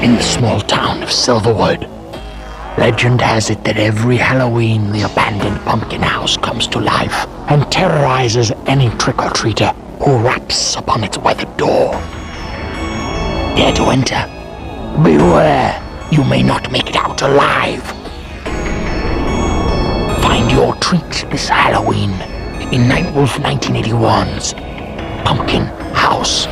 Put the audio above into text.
In the small town of Silverwood, legend has it that every Halloween the abandoned pumpkin house comes to life and terrorizes any trick-or-treater who raps upon its weathered door. Dare to enter? Beware, you may not make it out alive. Find your treat this Halloween in Nightwolf 1981's Pumpkin House.